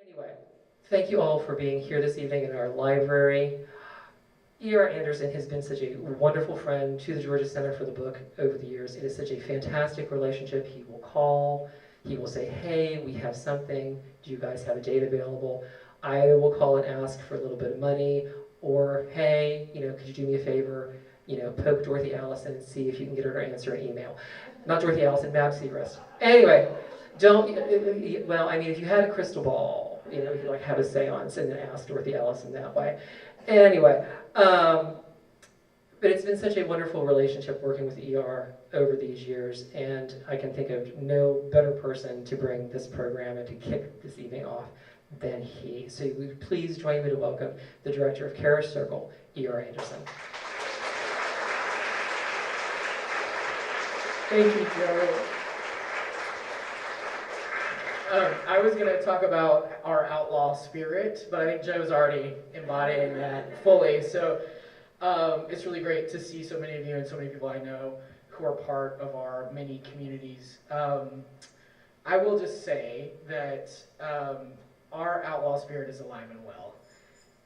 Anyway, thank you all for being here this evening in our library. E.R. Anderson has been such a wonderful friend to the Georgia Center for the Book over the years. It is such a fantastic relationship. He will call, he will say, hey, we have something, do you guys have a date available? I will call and ask for a little bit of money, or hey, could you do me a favor, poke Dorothy Allison and see if you can get her to answer an email. Not Dorothy Allison, Mab Segrest. Anyway, well, I mean, if you had a crystal ball, you could like have a seance and then ask Dorothy Allison that way. Anyway, but it's been such a wonderful relationship working with ER over these years, and I can think of no better person to bring this program and to kick this evening off than he. So will you please join me to welcome the director of Charis Circle, E.R. Anderson. Thank you, Joe. I was going to talk about our outlaw spirit, but I think Joe's already embodying that fully. So it's really great to see so many of you and so many people I know who are part of our many communities. I will just say that our outlaw spirit is alive and well.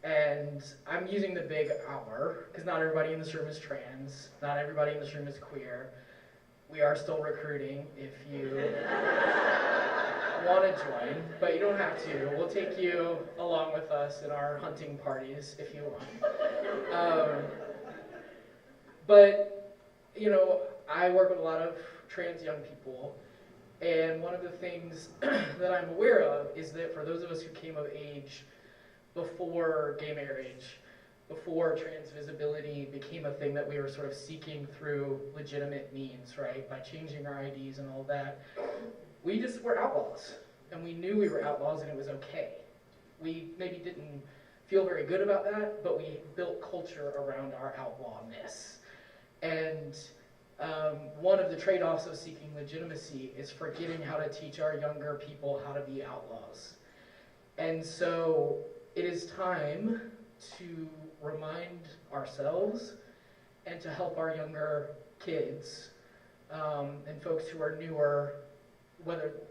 And I'm using the big our, because not everybody in this room is trans, not everybody in this room is queer. We are still recruiting if you want to join, but you don't have to. We'll take you along with us in our hunting parties if you want. But, I work with a lot of trans young people, and one of the things that I'm aware of is that for those of us who came of age before gay marriage, before trans visibility became a thing that we were sort of seeking through legitimate means, right, by changing our IDs and all that, we just were outlaws, and we knew we were outlaws and it was okay. We maybe didn't feel very good about that, but we built culture around our outlawness. And one of the trade-offs of seeking legitimacy is forgetting how to teach our younger people how to be outlaws. And so it is time to remind ourselves and to help our younger kids and folks who are newer,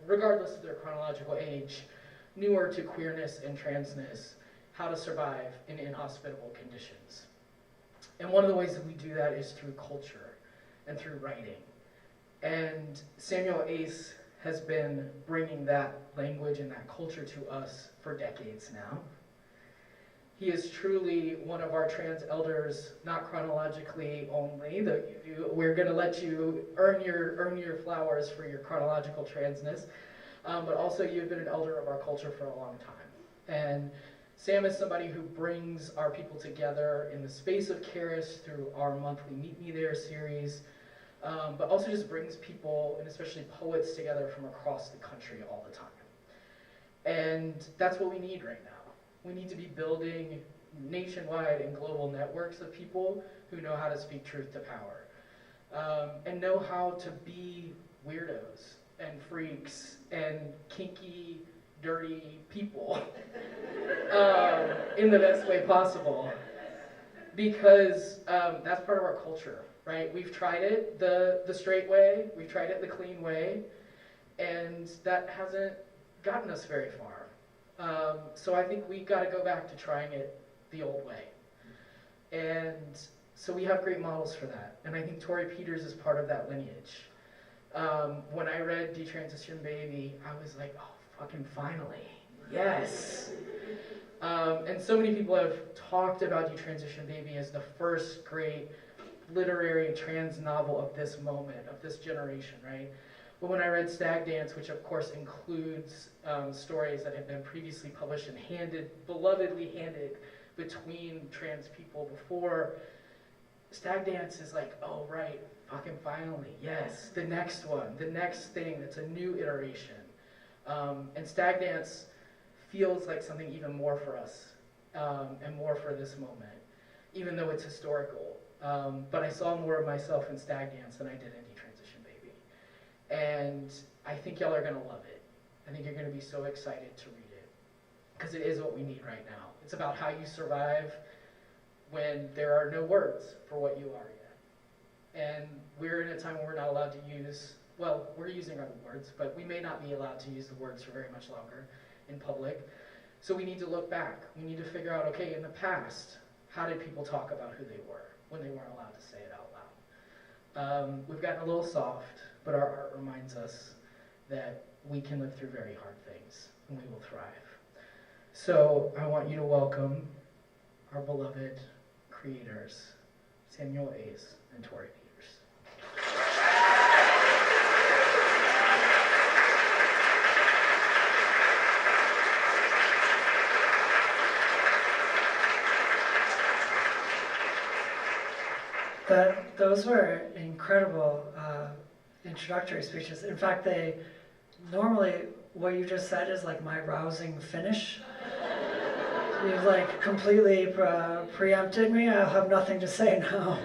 regardless of their chronological age, newer to queerness and transness, how to survive in inhospitable conditions. And one of the ways that we do that is through culture and through writing. And Samuel Ace has been bringing that language and that culture to us for decades now. He is truly one of our trans elders, not chronologically only. We're going to let you earn your flowers for your chronological transness, but also you've been an elder of our culture for a long time. And Sam is somebody who brings our people together in the space of Charis through our monthly Meet Me There series, but also just brings people, and especially poets, together from across the country all the time. And that's what we need right now. We need to be building nationwide and global networks of people who know how to speak truth to power, and know how to be weirdos and freaks and kinky, dirty people in the best way possible. Because that's part of our culture, right? We've tried it the straight way, we've tried it the clean way, and that hasn't gotten us very far. So I think we got to go back to trying it the old way. And so we have great models for that. And I think Torrey Peters is part of that lineage. When I read Detransition Baby, I was like, oh, fucking finally, yes. And so many people have talked about Detransition Baby as the first great literary trans novel of this moment, of this generation, right? But when I read Stag Dance, which of course includes stories that have been previously published and belovedly handed between trans people before, Stag Dance is like, oh right, fucking finally, yes, the next one, the next thing, it's a new iteration. And Stag Dance feels like something even more for us, and more for this moment, even though it's historical. But I saw more of myself in Stag Dance than I did in Detransition Baby. And I think y'all are going to love it. I think you're going to be so excited to read it, because it is what we need right now. It's about how you survive when there are no words for what you are yet. And we're in a time where we're not allowed to use, well, we're using our words, but we may not be allowed to use the words for very much longer in public. So we need to look back. We need to figure out, okay, in the past, how did people talk about who they were when they weren't allowed to say it out loud? We've gotten a little soft, but our art reminds us that we can live through very hard things and we will thrive. So I want you to welcome our beloved creators, Samuel A's and Torrey Peters. Those were incredible introductory speeches. In fact, normally what you just said is like my rousing finish. You've like completely preempted me. I'll have nothing to say now.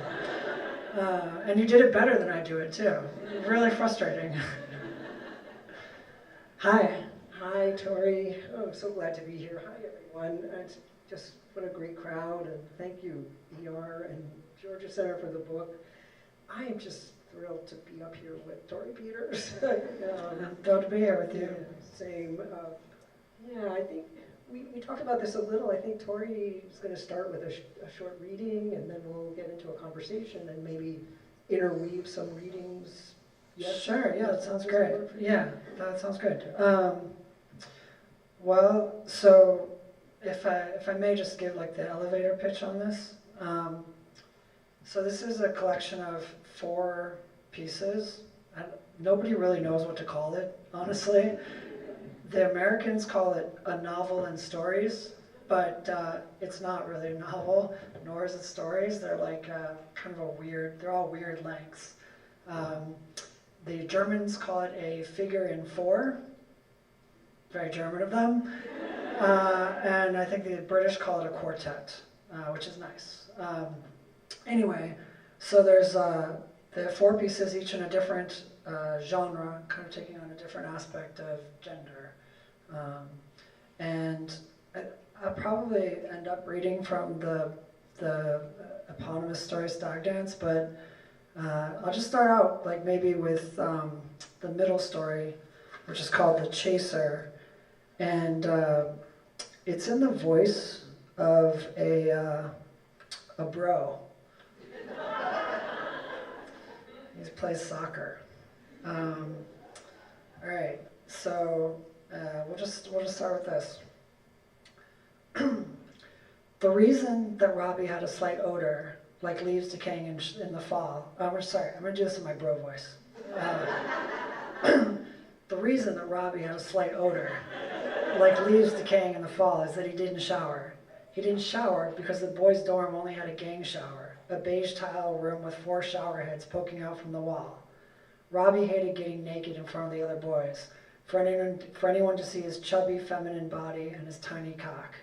And you did it better than I do it too. Really frustrating. Hi. Hi, Torrey. Oh, I'm so glad to be here. Hi, everyone. It's just what a great crowd, and thank you, ER and Georgia Center for the book. I am just thrilled to be up here with Torrey Peters. Thrilled to be here with you. Yeah, same. Yeah, I think we talked about this a little. I think Torrey is going to start with a short reading, and then we'll get into a conversation and maybe interweave some readings. Yes? Sure, yeah, that sounds great. Yeah, that sounds good. Well, so if I may just give like the elevator pitch on this. So this is a collection of 4 pieces. Nobody really knows what to call it, honestly. The Americans call it a novel in stories, but it's not really a novel, nor is it stories. They're like kind of they're all weird lengths. The Germans call it a figure in 4, very German of them. And I think the British call it a quartet, which is nice. Anyway, so there's the 4 pieces, each in a different genre, kind of taking on a different aspect of gender. And I'll probably end up reading from the eponymous story Stag Dance, but I'll just start out like maybe with the middle story, which is called The Chaser. And it's in the voice of a bro. He plays soccer. All right, so we'll just start with this. The reason that Robbie had a slight odor, like leaves decaying in the fall. I'm going to do this in my bro voice. The reason that Robbie had a slight odor, like leaves decaying in the fall, is that he didn't shower. He didn't shower because the boys' dorm only had a gang shower, a beige tile room with 4 shower heads poking out from the wall. Robbie hated getting naked in front of the other boys, for anyone to see his chubby feminine body and his tiny cock.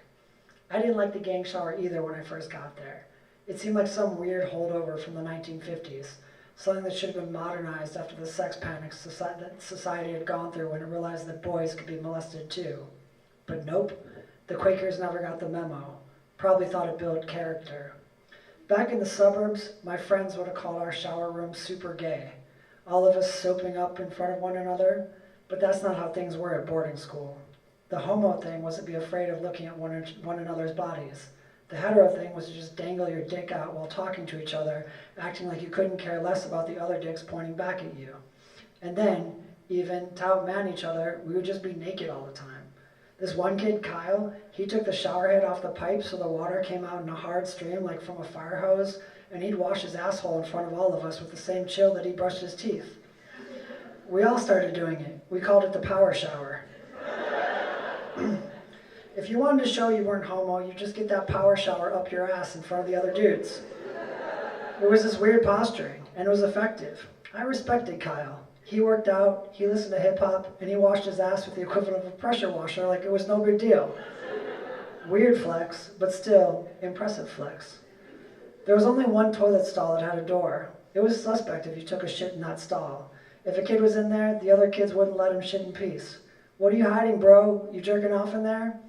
I didn't like the gang shower either when I first got there. It seemed like some weird holdover from the 1950s, something that should have been modernized after the sex panic that society had gone through when it realized that boys could be molested too. But nope, the Quakers never got the memo. Probably thought it built character. Back in the suburbs, my friends would have called our shower room super gay. All of us soaping up in front of one another, but that's not how things were at boarding school. The homo thing was to be afraid of looking at one another's bodies. The hetero thing was to just dangle your dick out while talking to each other, acting like you couldn't care less about the other dicks pointing back at you. And then, even to outman each other, we would just be naked all the time. This one kid, Kyle, he took the shower head off the pipe so the water came out in a hard stream like from a fire hose, and he'd wash his asshole in front of all of us with the same chill that he brushed his teeth. We all started doing it. We called it the power shower. If you wanted to show you weren't homo, you just get that power shower up your ass in front of the other dudes. It was this weird posturing, and it was effective. I respected Kyle. He worked out, he listened to hip-hop, and he washed his ass with the equivalent of a pressure washer like it was no big deal. Weird flex, but still, impressive flex. There was only one toilet stall that had a door. It was suspect if you took a shit in that stall. If a kid was in there, the other kids wouldn't let him shit in peace. What are you hiding, bro? You jerking off in there?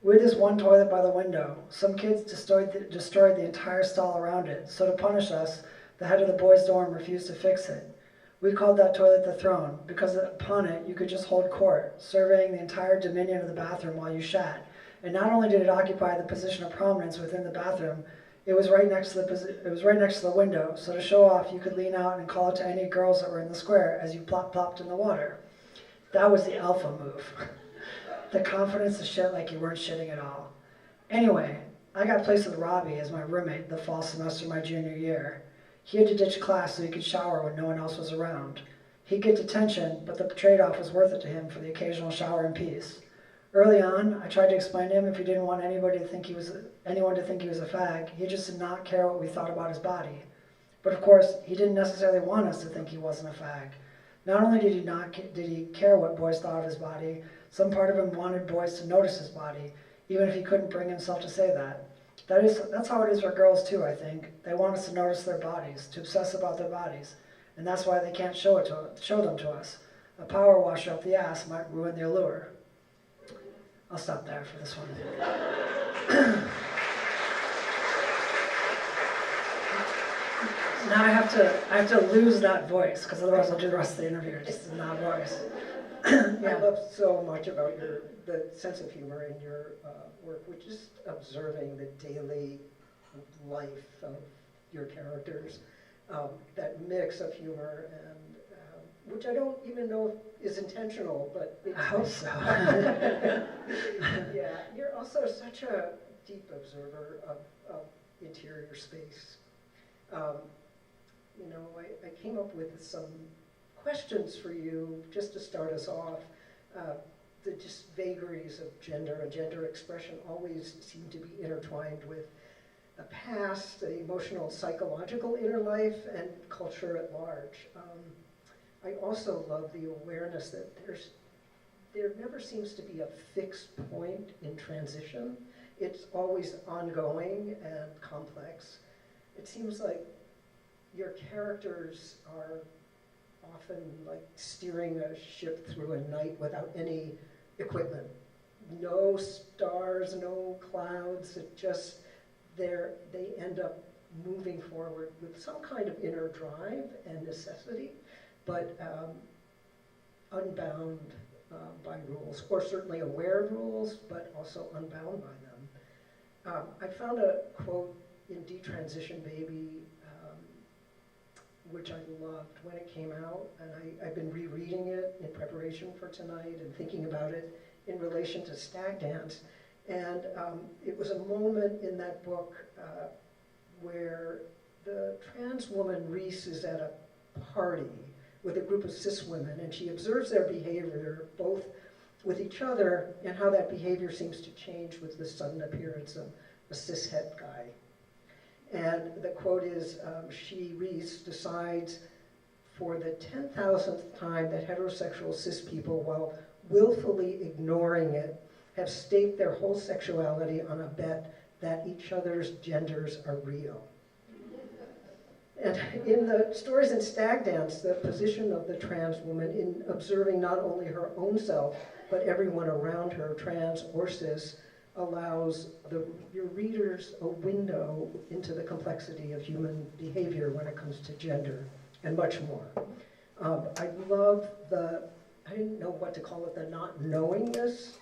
We had this one toilet by the window. Some kids destroyed the entire stall around it, so to punish us, the head of the boys' dorm refused to fix it. We called that toilet the throne, because upon it you could just hold court, surveying the entire dominion of the bathroom while you shat, And not only did it occupy the position of prominence within the bathroom, it was right next to the window. So to show off, you could lean out and call it to any girls that were in the square as you plopped in the water. That was the alpha move. The confidence to shit like you weren't shitting at all. Anyway, I got placed with Robbie as my roommate the fall semester of my junior year. He had to ditch class so he could shower when no one else was around. He'd get detention, but the trade-off was worth it to him for the occasional shower in peace. Early on, I tried to explain to him if he didn't want anyone to think he was a fag, he just did not care what we thought about his body. But of course, he didn't necessarily want us to think he wasn't a fag. Not only did he care what boys thought of his body, some part of him wanted boys to notice his body, even if he couldn't bring himself to say that. That's how it is for girls too, I think. They want us to notice their bodies, to obsess about their bodies. And that's why they can't show them to us. A power washer up the ass might ruin the allure. I'll stop there for this one. Now I have to lose that voice, because otherwise I'll do the rest of the interview just in that voice. I love so much about the sense of humor in your work, which is observing the daily life of your characters. That mix of humor and which I don't even know is intentional, but it's I hope so. Yeah, you're also such a deep observer of interior space. You know, I came up with some questions for you just to start us off. The just vagaries of gender and gender expression always seem to be intertwined with a past, the emotional and psychological inner life, and culture at large. I also love the awareness that there never seems to be a fixed point in transition. It's always ongoing and complex. It seems like your characters are often like steering a ship through a night without any equipment. No stars, no clouds, it just, they end up moving forward with some kind of inner drive and necessity, but unbound by rules, or certainly aware of rules, but also unbound by them. I found a quote in Detransition Baby, which I loved when it came out, and I've been rereading it in preparation for tonight and thinking about it in relation to Stag Dance. And it was a moment in that book where the trans woman Reese is at a party with a group of cis women, and she observes their behavior, both with each other and how that behavior seems to change with the sudden appearance of a cis-het guy. And the quote is, Reese, decides for the 10,000th time that heterosexual cis people, while willfully ignoring it, have staked their whole sexuality on a bet that each other's genders are real. And in the stories in Stag Dance, the position of the trans woman in observing not only her own self, but everyone around her, trans or cis, allows your readers a window into the complexity of human behavior when it comes to gender, and much more. I love I didn't know what to call it, the not knowingness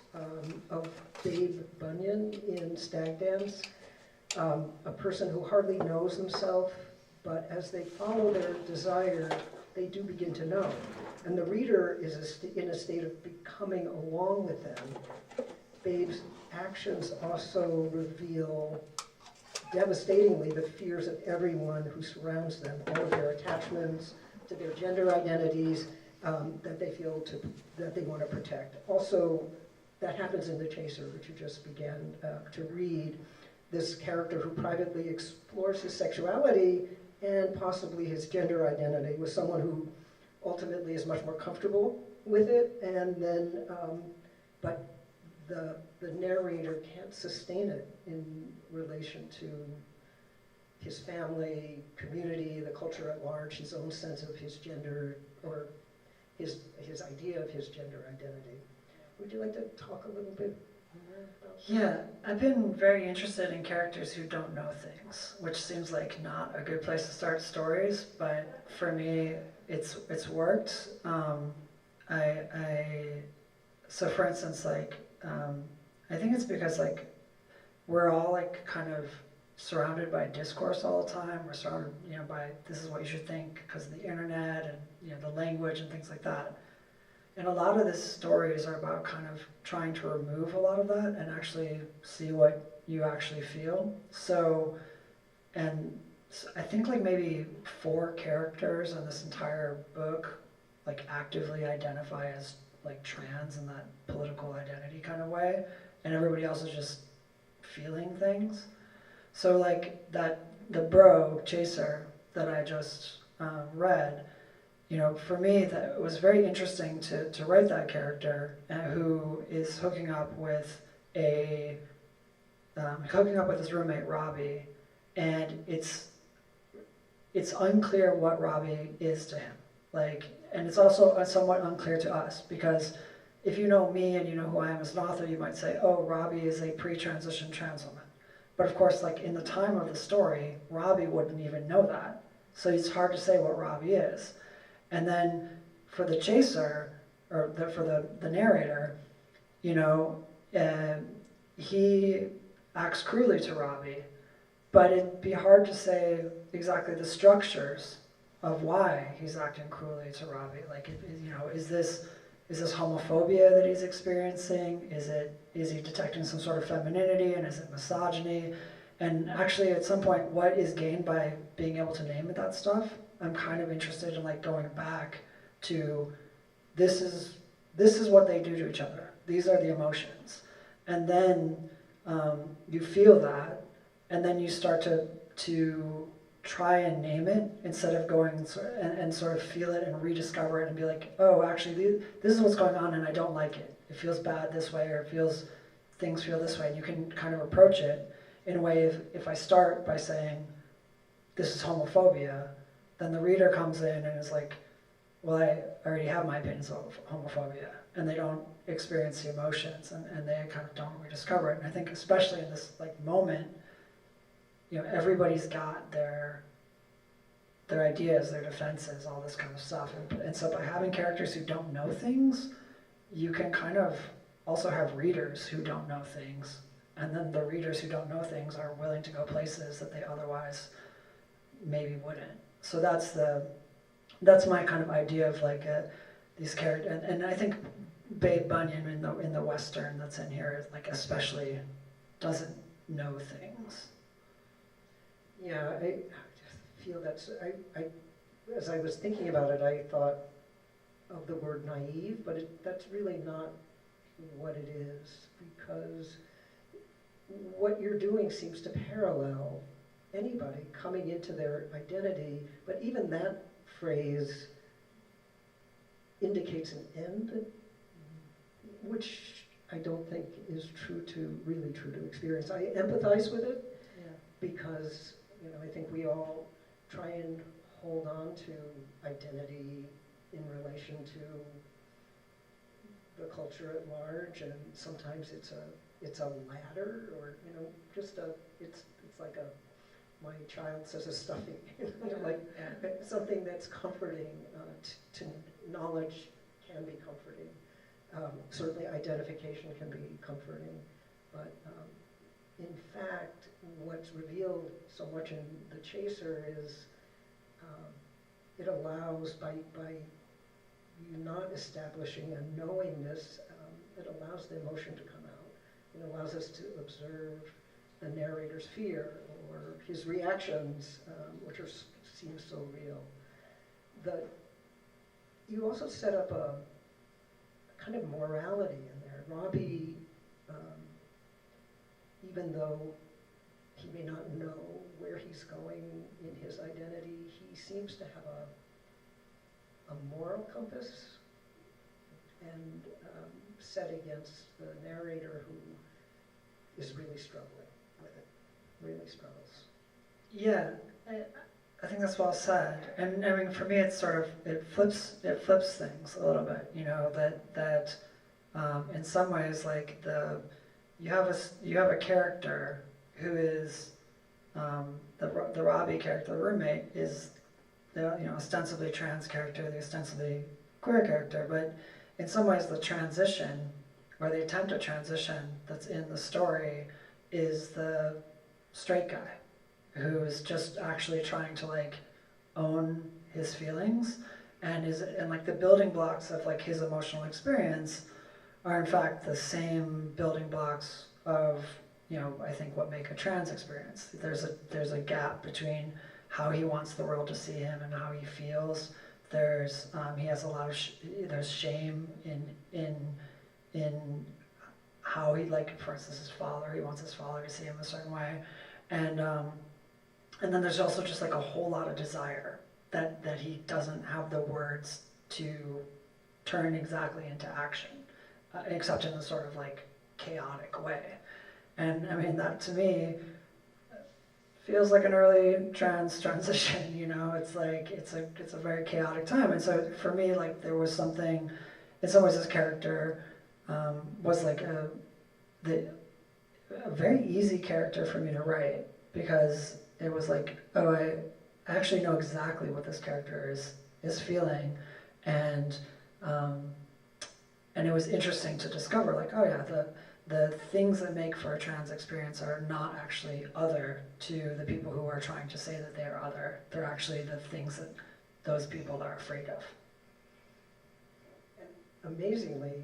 of Babe Bunyan in Stag Dance, a person who hardly knows himself, but as they follow their desire, they do begin to know. And the reader is in a state of becoming along with them. Babe's actions also reveal devastatingly the fears of everyone who surrounds them, all of their attachments to their gender identities that they feel that they want to protect. Also, that happens in The Chaser, which you just began to read. This character who privately explores his sexuality and possibly his gender identity with someone who ultimately is much more comfortable with it, and then, but the narrator can't sustain it in relation to his family, community, the culture at large, his own sense of his gender, or his idea of his gender identity. Would you like to talk a little bit more about that? Yeah, I've been very interested in characters who don't know things, which seems like not a good place to start stories, but for me, it's worked. So for instance, like, I think it's because like we're all like kind of surrounded by discourse all the time. We're surrounded, by this is what you should think because of the internet and the language and things like that. And a lot of these stories are about kind of trying to remove a lot of that and actually see what you actually feel. So I think like maybe 4 characters in this entire book like actively identify as like trans in that political identity kind of way, and everybody else is just feeling things. So like the bro chaser that I just read, for me that was very interesting to write that character who is hooking up with his roommate Robbie, and it's unclear what Robbie is to him. And it's also somewhat unclear to us, because if you know me and you know who I am as an author, you might say, oh, Robbie is a pre-transition trans woman. But of course, like in the time of the story, Robbie wouldn't even know that. So it's hard to say what Robbie is. And then for the chaser, or for the narrator, he acts cruelly to Robbie, but it'd be hard to say exactly the structures of why he's acting cruelly to Robbie. Like, is this homophobia that he's experiencing? Is he detecting some sort of femininity, and is it misogyny? And actually, at some point, what is gained by being able to name that stuff? I'm kind of interested in like going back to this is what they do to each other. These are the emotions, and then you feel that, and then you start to try and name it instead of going and sort of feel it and rediscover it and be like, oh, actually, this is what's going on, and I don't like it. It feels bad this way, or things feel this way, and you can kind of approach it in a way. If I start by saying, this is homophobia, then the reader comes in and is like, well, I already have my opinions of homophobia, and they don't experience the emotions, and they kind of don't rediscover it. And I think especially in this like moment, everybody's got their ideas, their defenses, all this kind of stuff. And so by having characters who don't know things, you can kind of also have readers who don't know things, and then the readers who don't know things are willing to go places that they otherwise maybe wouldn't. So that's my kind of idea of like these characters, and I think Babe Bunyan in the Western that's in here like especially doesn't know things. Yeah, I just feel that's, I as I was thinking about it, I thought of the word naive, but that's really not what it is, because what you're doing seems to parallel anybody coming into their identity, but even that phrase indicates an end, which I don't think is really true to experience. I empathize with it, because I think we all try and hold on to identity in relation to the culture at large, and sometimes it's a ladder, or it's like my child says a stuffing, like something that's comforting. To knowledge can be comforting. Certainly identification can be comforting, but in fact, what's revealed so much in The Chaser is it allows, by you not establishing a knowingness, it allows the emotion to come out. It allows us to observe the narrator's fear or his reactions, which seem so real. You also set up a kind of morality in there. Robbie, even though he may not know where he's going in his identity, he seems to have a moral compass, and set against the narrator who is really struggling with it, really struggles. Yeah, I think that's well said. And I mean, for me, it's sort of, it flips things a little bit, that in some ways, like you have a character who is, the Robbie character, the roommate, is the ostensibly trans character, the ostensibly queer character, but in some ways the transition or the attempt at transition that's in the story is the straight guy who's just actually trying to like own his feelings, and like the building blocks of like his emotional experience are in fact the same building blocks of, you know, I think what make a trans experience. There's a gap between how he wants the world to see him and how he feels. There's he has a lot of there's shame in how he, like, for instance, his father. He wants his father to see him a certain way, and then there's also just like a whole lot of desire that he doesn't have the words to turn exactly into action, except in a sort of like chaotic way. And I mean, that to me feels like an early transition, you know. It's like it's a very chaotic time, and so for me, like, there was something, in some ways, this character was like a very easy character for me to write, because it was like, oh, I actually know exactly what this character is feeling, and it was interesting to discover, like, oh yeah, the things that make for a trans experience are not actually other to the people who are trying to say that they are other. They're actually the things that those people are afraid of. And amazingly,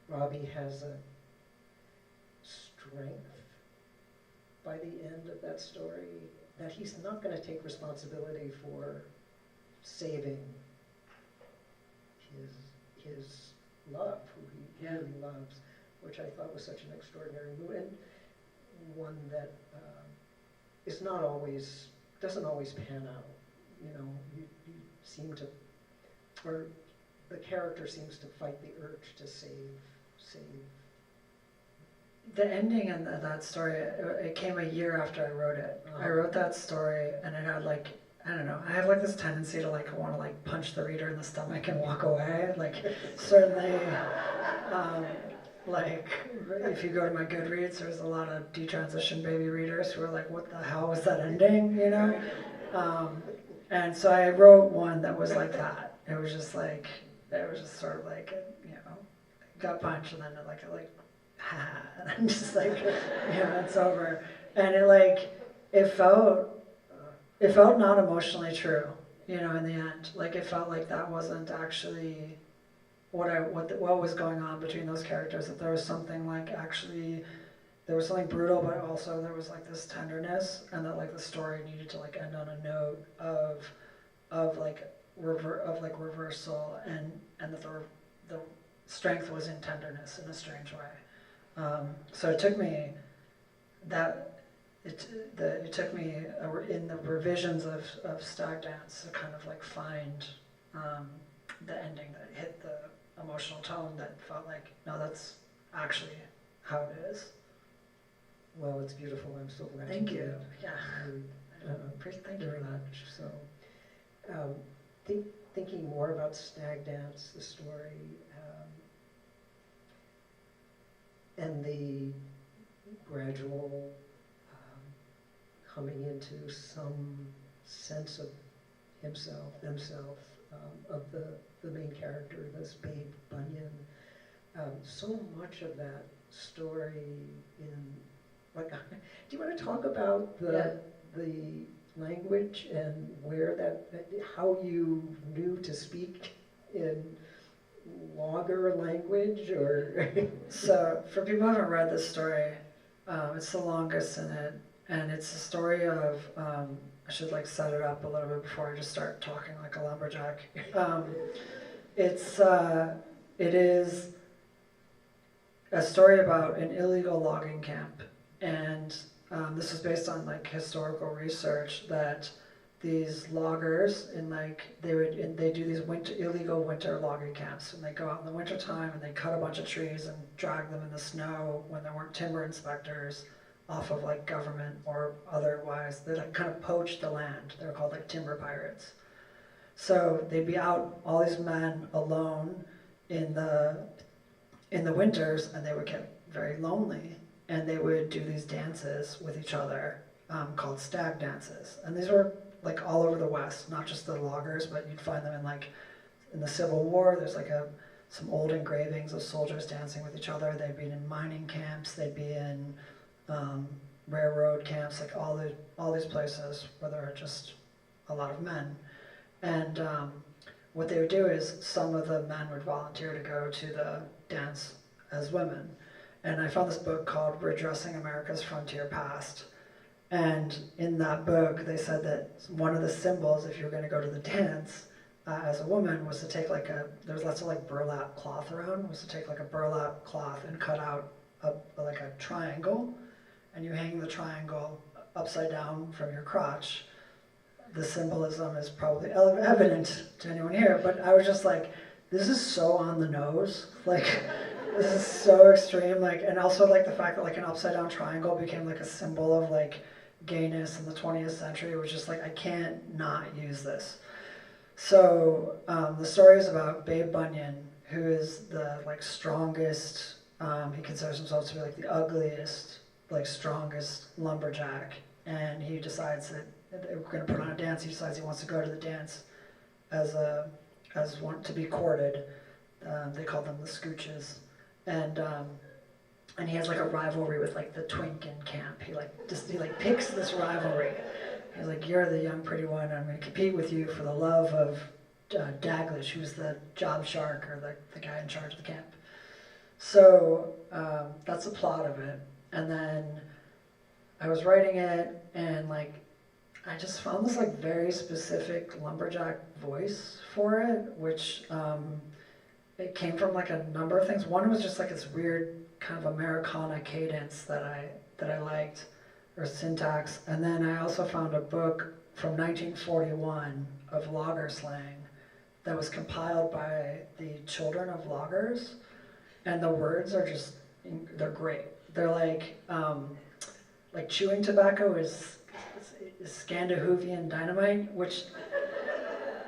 Robbie has a strength by the end of that story that he's not going to take responsibility for saving his love, who he really loves, which I thought was such an extraordinary move, and one that is not always, doesn't always pan out. You know, you seem to, or the character seems to fight the urge to save. The ending in that story, it came a year after I wrote it. I wrote that story, and it had like, I don't know, I have like this tendency to like want to like punch the reader in the stomach and walk away. Like, certainly, like, if you go to my Goodreads, there's a lot of detransition baby readers who are like, what the hell was that ending, you know? And so I wrote one that was like that. It was just like, it was just sort of like, you know, got punched, and then like, and I'm just like, yeah, it's over. And it felt not emotionally true, you know, in the end. Like, it felt like that wasn't actually what was going on between those characters, that there was something like, actually, there was something brutal, but also there was like this tenderness, and that like the story needed to like end on a note of reversal, and that the strength was in tenderness in a strange way. So it took me in the revisions of Stag Dance to kind of like find the ending that hit the emotional tone that felt like, no, that's actually how it is. Well, it's beautiful. I'm so glad. Thank you. Did. Yeah. Thank you for that. So, thinking more about Stag Dance, the story, and the gradual coming into some sense of themselves, of the main character, this babe Bunyan. So much of that story like, do you want to talk about the language and how you knew to speak in logger language, or? So, for people who haven't read this story, it's the longest in it, and it's the story of, I should like set it up a little bit before I just start talking like a lumberjack. It is a story about an illegal logging camp, and this is based on like historical research that these loggers they do these illegal winter logging camps, and they go out in the winter time and they cut a bunch of trees and drag them in the snow when there weren't timber inspectors off of like government or otherwise. They like kind of poach the land. They're called like timber pirates. So they'd be out, all these men alone in the winters, and they would get very lonely, and they would do these dances with each other called stag dances. And these were like all over the West, not just the loggers, but you'd find them in the Civil War. There's like some old engravings of soldiers dancing with each other. They'd be in mining camps, they'd be in railroad camps, like all these places where there are just a lot of men. And what they would do is some of the men would volunteer to go to the dance as women. And I found this book called Redressing America's Frontier Past. And in that book, they said that one of the symbols, if you're going to go to the dance as a woman, was to take there was lots of like burlap cloth around, was to take like a burlap cloth and cut out like a triangle, and you hang the triangle upside down from your crotch. The symbolism is probably evident to anyone here, but I was just like, this is so on the nose. Like, this is so extreme. Like, and also like the fact that like an upside down triangle became like a symbol of like gayness in the 20th century. It was just like, I can't not use this. So the story is about Babe Bunyan, who is the like strongest, he considers himself to be like the ugliest, like strongest lumberjack. And he decides that we're going to put on a dance. He decides he wants to go to the dance as one to be courted. They call them the Scooches, and he has like a rivalry with like the twink in camp. He picks this rivalry. He's like, you're the young pretty one. I'm going to compete with you for the love of Daglish, who's the job shark or the guy in charge of the camp. So that's the plot of it. And then I was writing it, and like I just found this like very specific lumberjack voice for it, which it came from like a number of things. One was just like this weird kind of Americana cadence that I liked, or syntax. And then I also found a book from 1941 of logger slang that was compiled by the children of loggers, and the words are just, they're great. They're like chewing tobacco is Scandahoovian dynamite, which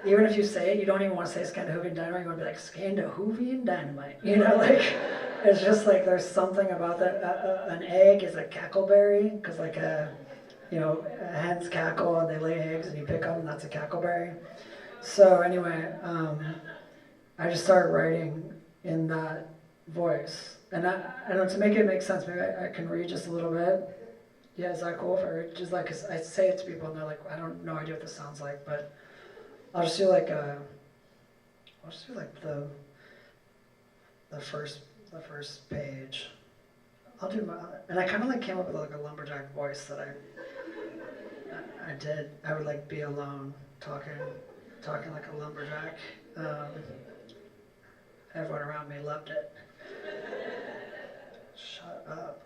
even if you say it, you don't even want to say Scandahoovian dynamite. You want to be like Scandahoovian dynamite. You know, like it's just like there's something about that. An egg is a cackleberry because like hens cackle and they lay eggs and you pick them and that's a cackleberry. So anyway, I just started writing in that voice, and I don't know, to make it make sense. Maybe I can read just a little bit. Yeah, is that cool? If I read just like, 'cause I say it to people and they're like, I don't no idea what this sounds like, but I'll just do like the first page. I'll do and I kind of like came up with like a lumberjack voice that I did. I would like be alone talking like a lumberjack. Everyone around me loved it. Shut up.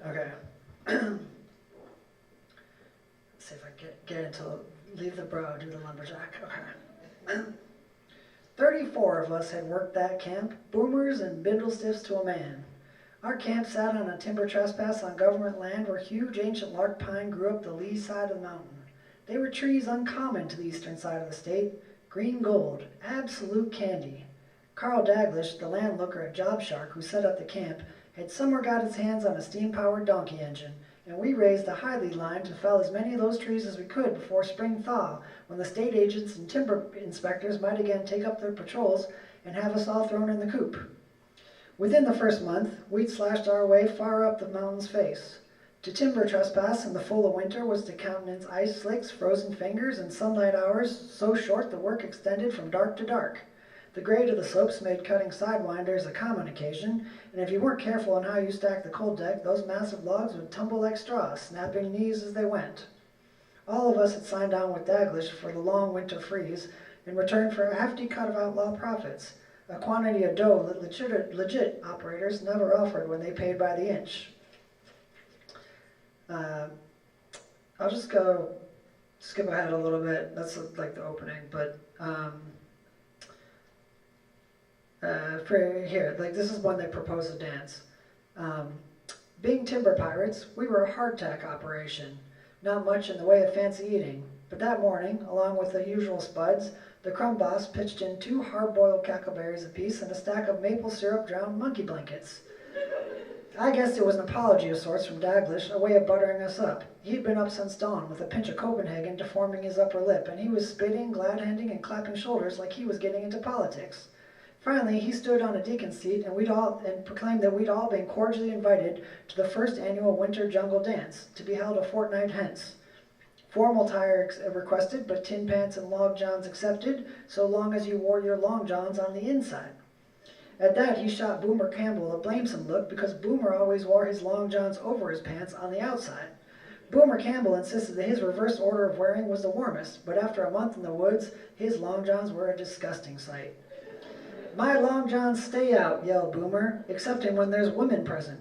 Okay. Let's see if I get into leave the bro, do the lumberjack. Okay. 34 of us had worked that camp, boomers and bindlestiffs to a man. Our camp sat on a timber trespass on government land where huge ancient lark pine grew up the lee side of the mountain. They were trees uncommon to the eastern side of the state, green gold, absolute candy. Carl Daglish, the landlooker and job shark who set up the camp, had somewhere got his hands on a steam-powered donkey engine, and we raised a high lead line to fell as many of those trees as we could before spring thaw, when the state agents and timber inspectors might again take up their patrols and have us all thrown in the coop. Within the first month, we'd slashed our way far up the mountain's face. To timber trespass in the full of winter was to countenance ice slicks, frozen fingers, and sunlight hours so short the work extended from dark to dark. The grade of the slopes made cutting sidewinders a common occasion, and if you weren't careful on how you stacked the cold deck, those massive logs would tumble like straws, snapping knees as they went. All of us had signed on with Daglish for the long winter freeze in return for a hefty cut of outlaw profits, a quantity of dough that legit operators never offered when they paid by the inch. I'll just skip ahead a little bit. That's like the opening, but for here, like this is when they propose a dance. Being timber pirates, we were a hardtack operation, not much in the way of fancy eating. But that morning, along with the usual spuds, the crumb boss pitched in 2 hard-boiled cackleberries apiece and a stack of maple syrup-drowned monkey blankets. I guessed it was an apology of sorts from Daglish, a way of buttering us up. He'd been up since dawn, with a pinch of Copenhagen deforming his upper lip, and he was spitting, glad-handing, and clapping shoulders like he was getting into politics. Finally, he stood on a deacon's seat and proclaimed that we'd all been cordially invited to the first annual winter jungle dance, to be held a fortnight hence. Formal attire requested, but tin pants and long johns accepted, so long as you wore your long johns on the inside. At that, he shot Boomer Campbell a blamesome look, because Boomer always wore his long johns over his pants on the outside. Boomer Campbell insisted that his reverse order of wearing was the warmest, but after a month in the woods, his long johns were a disgusting sight. "My long johns stay out," yelled Boomer, "excepting when there's women present."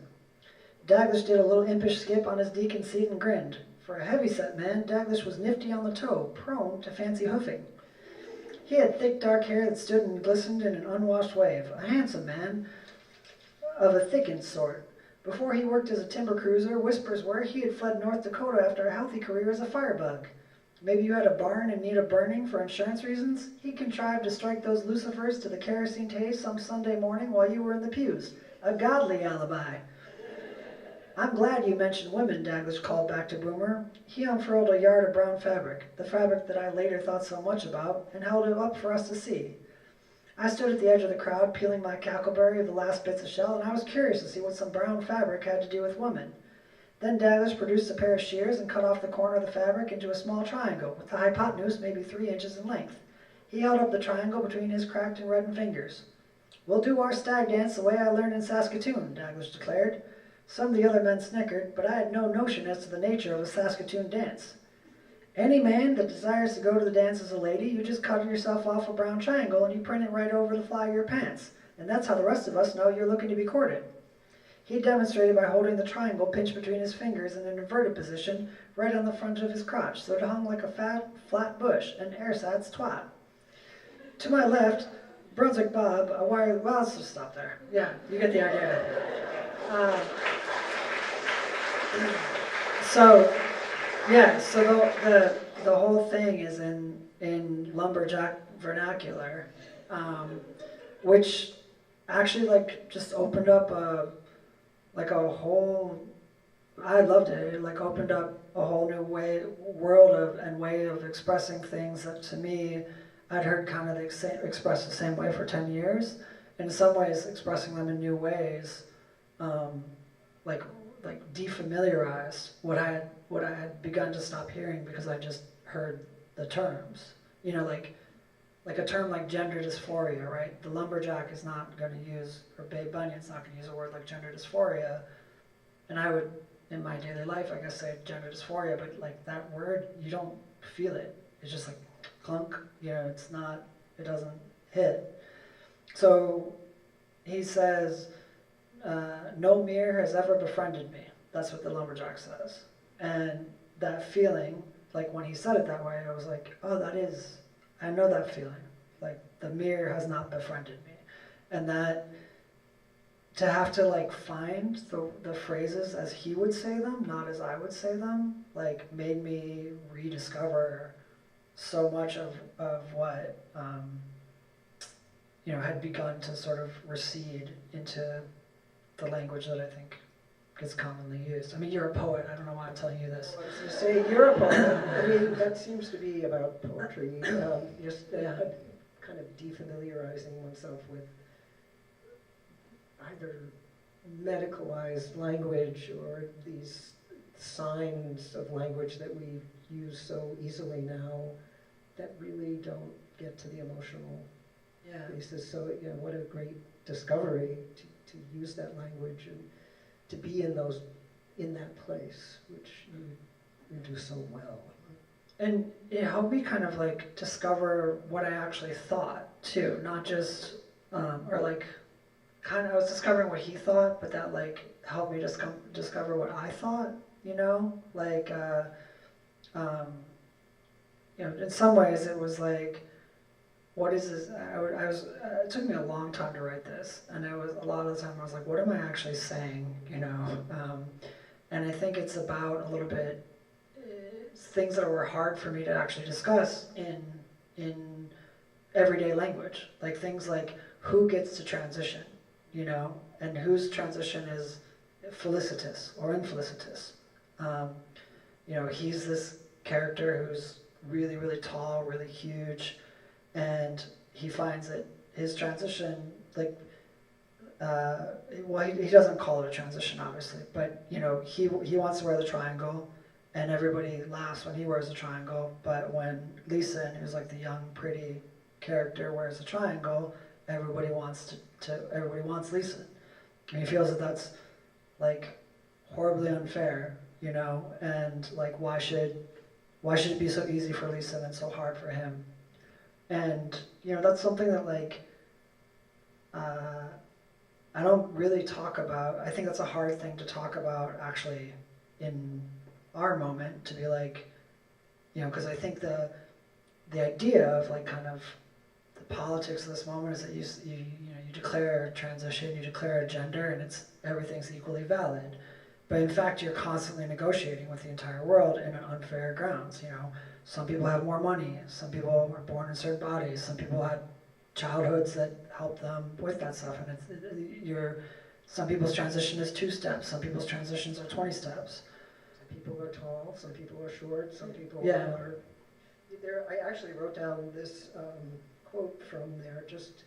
Daglish did a little impish skip on his deacon's seat and grinned. For a heavy-set man, Daglish was nifty on the toe, prone to fancy hoofing. He had thick dark hair that stood and glistened in an unwashed wave, a handsome man of a thickened sort. Before he worked as a timber cruiser, whispers were he had fled North Dakota after a healthy career as a firebug. Maybe you had a barn in need of burning for insurance reasons? He contrived to strike those lucifers to the kerosene taste some Sunday morning while you were in the pews. A godly alibi. "I'm glad you mentioned women," Daglish called back to Boomer. He unfurled a yard of brown fabric, the fabric that I later thought so much about, and held it up for us to see. I stood at the edge of the crowd, peeling my cackleberry of the last bits of shell, and I was curious to see what some brown fabric had to do with women. Then Daglish produced a pair of shears and cut off the corner of the fabric into a small triangle, with the hypotenuse maybe 3 inches in length. He held up the triangle between his cracked and reddened fingers. "We'll do our stag dance the way I learned in Saskatoon," Daglish declared. Some of the other men snickered, but I had no notion as to the nature of a Saskatoon dance. "Any man that desires to go to the dance as a lady, you just cut yourself off a brown triangle and you print it right over the fly of your pants, and that's how the rest of us know you're looking to be courted." He demonstrated by holding the triangle pinched between his fingers in an inverted position right on the front of his crotch, so it hung like a fat, flat bush, an ersatz twat. To my left, Brunswick Bob, a wire... Well, let's just stop there. Yeah, you get the idea. So the whole thing is in lumberjack vernacular, which actually just opened up a whole. I loved it. It opened up a whole new way of expressing things that to me I'd heard kind of expressed the same way for 10 years. In some ways, expressing them in new ways, defamiliarized what I had begun to stop hearing because I just heard the terms. Like a term like gender dysphoria, right? The lumberjack is not going to use, or Babe Bunyan's not going to use a word like gender dysphoria, and I would, in my daily life, I guess say gender dysphoria, but that word, you don't feel it. It's just like clunk, it's not, it doesn't hit. So he says, "No mere has ever befriended me." That's what the lumberjack says. And that feeling, when he said it that way, I was like, oh, I know that feeling. The mere has not befriended me. And that, to have to find the phrases as he would say them, not as I would say them, made me rediscover so much of what, had begun to sort of recede into the language that I think is commonly used. I mean, you're a poet. I don't know why I'm telling you this. Well, to say you're a poet, I mean, that seems to be about poetry, kind of defamiliarizing oneself with either medicalized language or these signs of language that we use so easily now that really don't get to the emotional basis. So, what a great discovery to use that language and to be in that place, which you do so well. And it helped me kind of discover what I actually thought too, not just, I was discovering what he thought, but that helped me discover what I thought, in some ways it was what is this? It took me a long time to write this, and it was a lot of the time I was like, what am I actually saying, and I think it's about a little bit things that were hard for me to actually discuss in everyday language, things like who gets to transition, and whose transition is felicitous or infelicitous. He's this character who's really, really tall, really huge, and he finds it his transition, like, well, he doesn't call it a transition, obviously, but, you know, he wants to wear the triangle, and everybody laughs when he wears a triangle, but when Lisa, who's like the young, pretty character, wears a triangle, everybody wants everybody wants Lisa. And he feels that that's, like, horribly unfair, you know, and, like, why should it be so easy for Lisa and then so hard for him? And, you know, that's something that, like, I don't really talk about. I think that's a hard thing to talk about, actually, in our moment, to be like, you know, because I think the idea of, like, kind of the politics of this moment is that you declare a transition, you declare a gender, and everything's equally valid. But in fact, you're constantly negotiating with the entire world in unfair grounds. You know, some people have more money, some people are born in certain bodies, some people had childhoods that help them with that stuff, and some people's transition is 2 steps, some people's transitions are 20 steps. Some people are tall, some people are short, some people Yeah. are... I actually wrote down this quote from there, just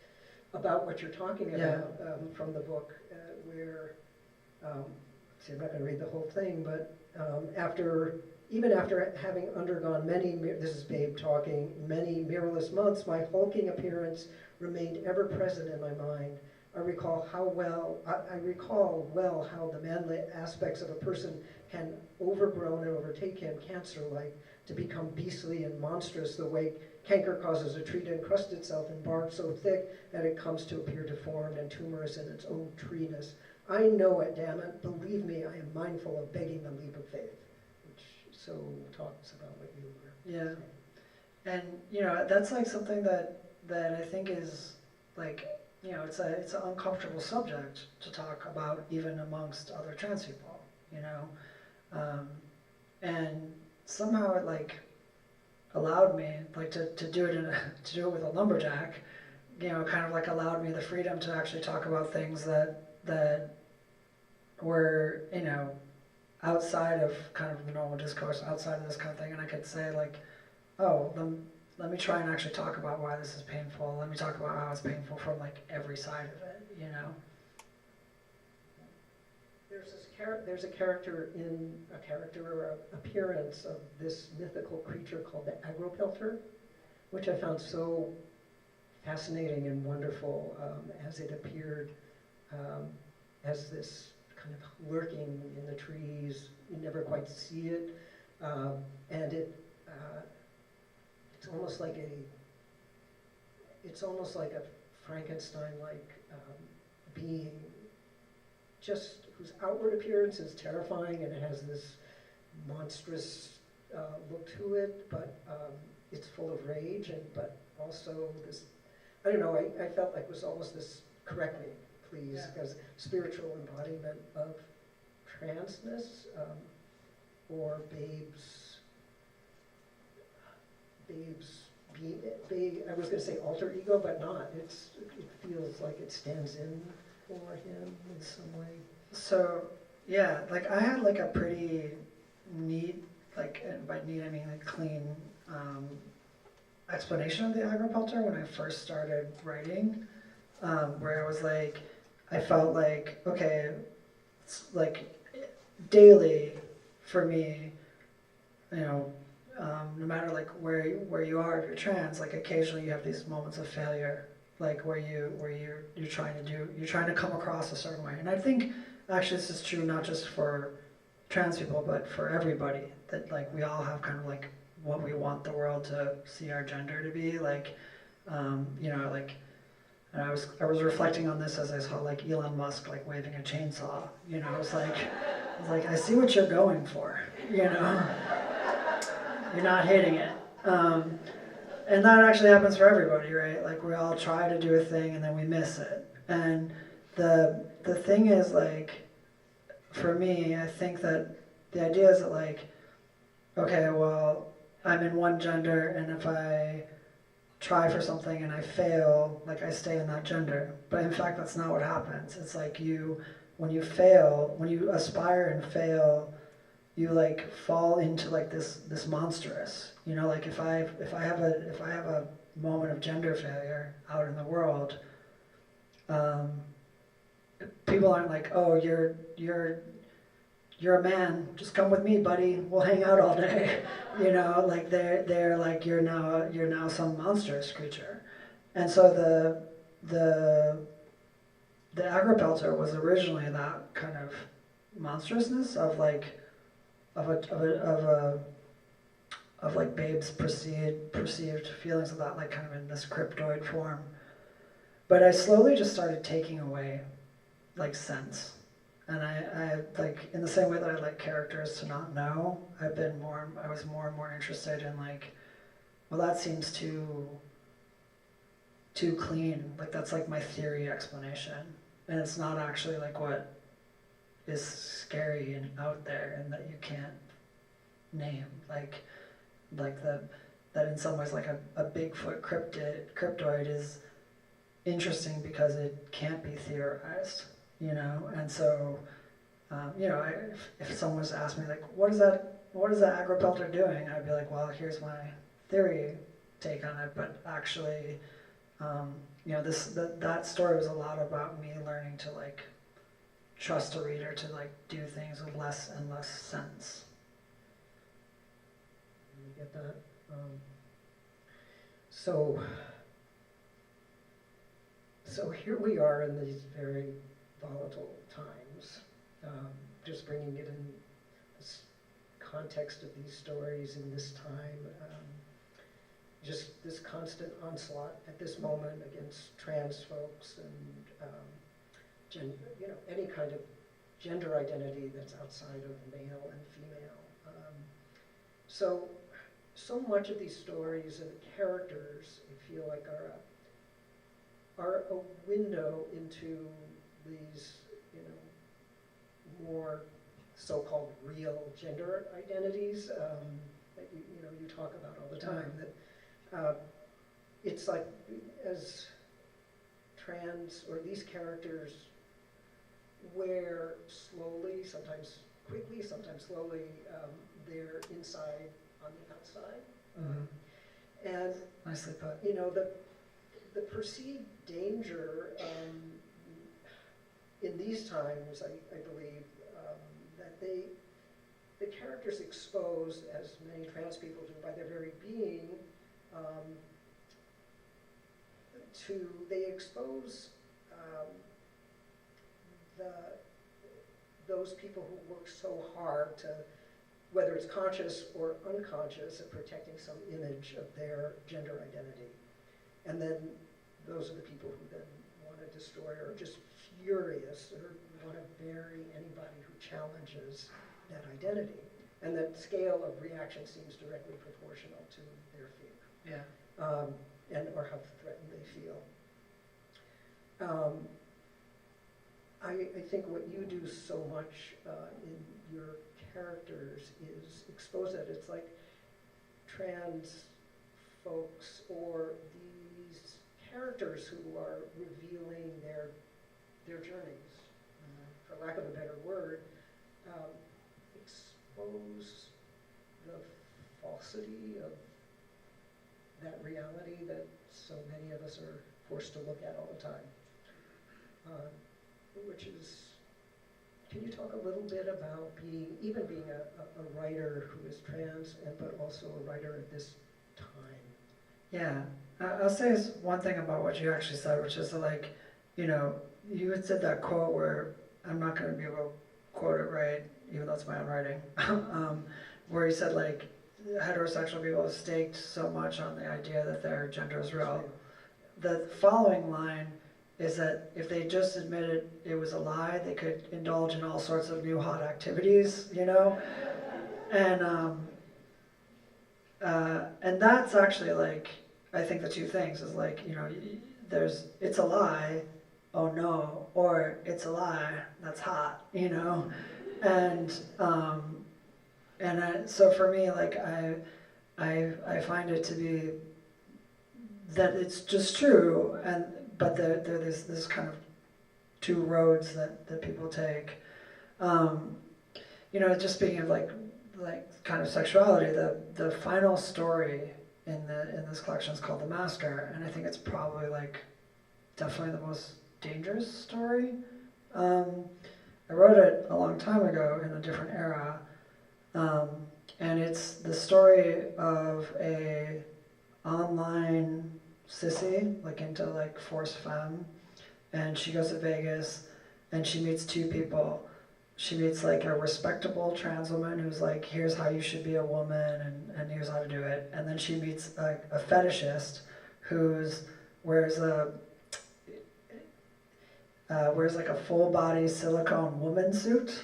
about what you're talking about, from the book, where, see, I'm not going to read the whole thing, but even after having undergone this is Babe talking, many mirrorless months, my hulking appearance remained ever present in my mind. I recall well how the manly aspects of a person can overgrown and overtake him, cancer-like, to become beastly and monstrous, the way canker causes a tree to encrust itself in bark so thick that it comes to appear deformed and tumorous in its own treeness. I know it, damn it. Believe me, I am mindful of begging the leap of faith. So talks about what you were saying. And, you know, that's, like, something that I think is, like, you know, it's an uncomfortable subject to talk about, even amongst other trans people, you know, and somehow it, like, allowed me, like, to do it with a lumberjack, you know, kind of, like, allowed me the freedom to actually talk about things that were, you know, outside of kind of the normal discourse, outside of this kind of thing, and I could say, like, oh, let me try and actually talk about why this is painful. Let me talk about how it's painful from, like, every side of it, you know? There's a character or appearance of this mythical creature called the agropelter, which I found so fascinating and wonderful as it appeared as this kind of lurking in the trees. You never quite see it, and it's almost like a Frankenstein-like being, just whose outward appearance is terrifying, and it has this monstrous look to it, but it's full of rage, but also this, I don't know, I felt like it was almost this, correct me, please, as spiritual embodiment of transness, or Babe's I was going to say alter ego, but not. It feels like it stands in for him in some way. So, yeah, like, I had, like, a pretty neat, like, and by neat I mean, like, clean explanation of the agropelter when I first started writing, where I was like, I felt like, okay, it's like daily for me, you know, no matter, like, where you are, if you're trans, like, occasionally you have these moments of failure, like, where you're trying to come across a certain way. And I think actually this is true not just for trans people, but for everybody, that, like, we all have kind of, like, what we want the world to see our gender to be, like, you know, like, and I was reflecting on this as I saw, like, Elon Musk, like, waving a chainsaw, you know. I was like, I see what you're going for, you know. You're not hitting it. And that actually happens for everybody, right? Like, we all try to do a thing and then we miss it. And the thing is, like, for me, I think that the idea is that, like, okay, well, I'm in one gender, and if I try for something and I fail, like, I stay in that gender. But in fact, that's not what happens. It's like when you fail, when you aspire and fail you like fall into like this monstrous, you know, like if I have a moment of gender failure out in the world, people aren't like, oh, you're a man, just come with me, buddy, we'll hang out all day. You know, like they're like, you're now some monstrous creature. And so the agripelter was originally that kind of monstrousness of like Babe's perceived feelings of that, like kind of in this cryptoid form. But I slowly just started taking away like sense. And I like, in the same way that I like characters to not know, I was more and more interested in like, well, that seems too clean. Like that's like my theory explanation. And it's not actually like what is scary and out there and that you can't name. Like that in some ways like a Bigfoot cryptoid is interesting because it can't be theorized. You know, and so, you know, if someone was to ask me like, what is that agripelter doing? I'd be like, well, here's my theory take on it. But actually, you know, that story was a lot about me learning to like trust a reader to like do things with less and less sense. You get that? So here we are in these very volatile times, just bringing it in this context of these stories in this time, just this constant onslaught at this moment against trans folks and you know, any kind of gender identity that's outside of male and female. So much of these stories and the characters, I feel like, are a window into these, you know, more so-called real gender identities that you know you talk about all the time. That it's like as trans or these characters where slowly, sometimes quickly, sometimes slowly, they're inside on the outside, and Nicely put. you know the perceived danger in these times, I believe, that the characters expose, as many trans people do by their very being, they expose those people who work so hard to, whether it's conscious or unconscious, of protecting some image of their gender identity. And then those are the people who then want to destroy or are just furious or want to bury anybody who challenges that identity. And that scale of reaction seems directly proportional to their fear. Yeah. Or how threatened they feel. I think what you do so much in your characters is expose that. It's like trans folks or these characters who are revealing their journeys, for lack of a better word, expose the falsity of that reality that so many of us are forced to look at all the time. Which is, can you talk a little bit about being a writer who is trans, but also a writer at this time? Yeah, I'll say one thing about what you actually said, which is like, you know, you had said that quote where, I'm not going to be able to quote it right, even though it's my own writing, where you said like, heterosexual people have staked so much on the idea that their gender is real. The following line is that if they just admitted it was a lie, they could indulge in all sorts of new hot activities, you know? And that's actually like, I think the two things is like, you know, it's a lie, oh no, or it's a lie, that's hot, you know? And so for me, like, I find it to be that it's just true, but there's this kind of two roads that people take. You know, just speaking of like like kind of sexuality. The final story in this collection is called The Masker, and I think it's probably like definitely the most dangerous story. I wrote it a long time ago in a different era, and it's the story of a online sissy, like into like force femme, and she goes to Vegas, and she meets two people. She meets like a respectable trans woman who's like, here's how you should be a woman, and here's how to do it. And then she meets a fetishist who's wears like a full body silicone woman suit,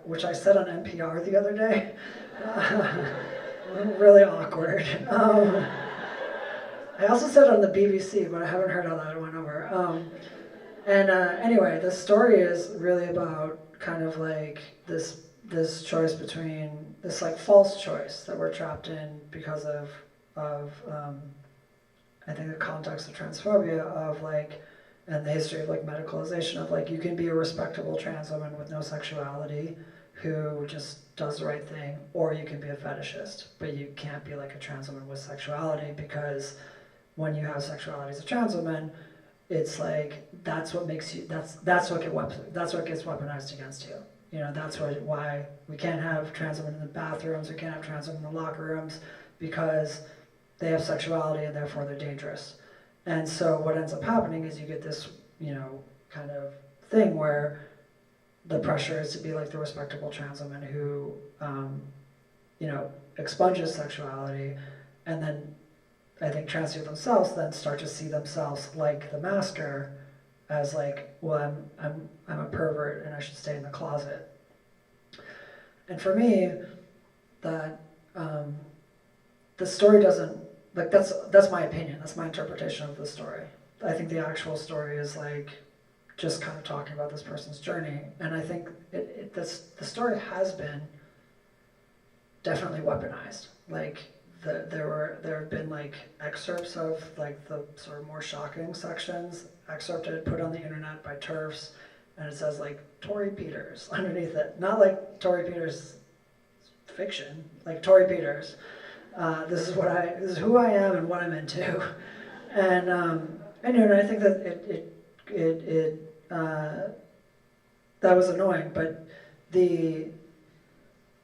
which I said on NPR the other day. Really awkward. I also said it on the BBC, but I haven't heard how that went over. Anyway, the story is really about kind of like this choice between this like false choice that we're trapped in because of I think the context of transphobia of like, and the history of like medicalization of like, you can be a respectable trans woman with no sexuality who just does the right thing, or you can be a fetishist, but you can't be like a trans woman with sexuality, because when you have sexuality as a trans woman, it's like that's what makes you that's what gets weaponized against you. You know, that's why we can't have trans women in the bathrooms, we can't have trans women in the locker rooms, because they have sexuality and therefore they're dangerous. And so what ends up happening is you get this, you know, kind of thing where the pressure is to be like the respectable trans woman who, you know, expunges sexuality, and then I think trans people themselves then start to see themselves like the masker as like, well, I'm a pervert and I should stay in the closet. And for me, that the story doesn't, like that's my opinion, that's my interpretation of the story. I think the actual story is like just kind of talking about this person's journey, and I think the story has been definitely weaponized. Like there have been like excerpts of like the sort of more shocking sections, excerpted, put on the internet by TERFs, and it says like Torrey Peters underneath it. Not like Torrey Peters fiction, like Torrey Peters. This is who I am and what I'm into. And I think that that was annoying, but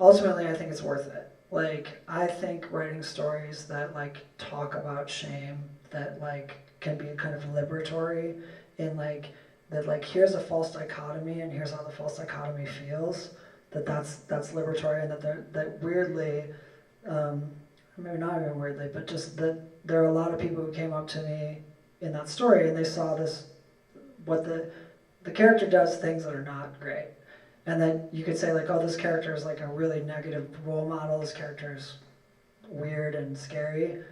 ultimately I think it's worth it. Like, I think writing stories that like talk about shame, that like can be kind of liberatory in like, that like here's a false dichotomy and here's how the false dichotomy feels, that's liberatory, and that weirdly, maybe not even weirdly, but just that there are a lot of people who came up to me in that story and they saw this, what the character does things that are not great. And then you could say like, oh, this character is like a really negative role model, this character is weird and scary.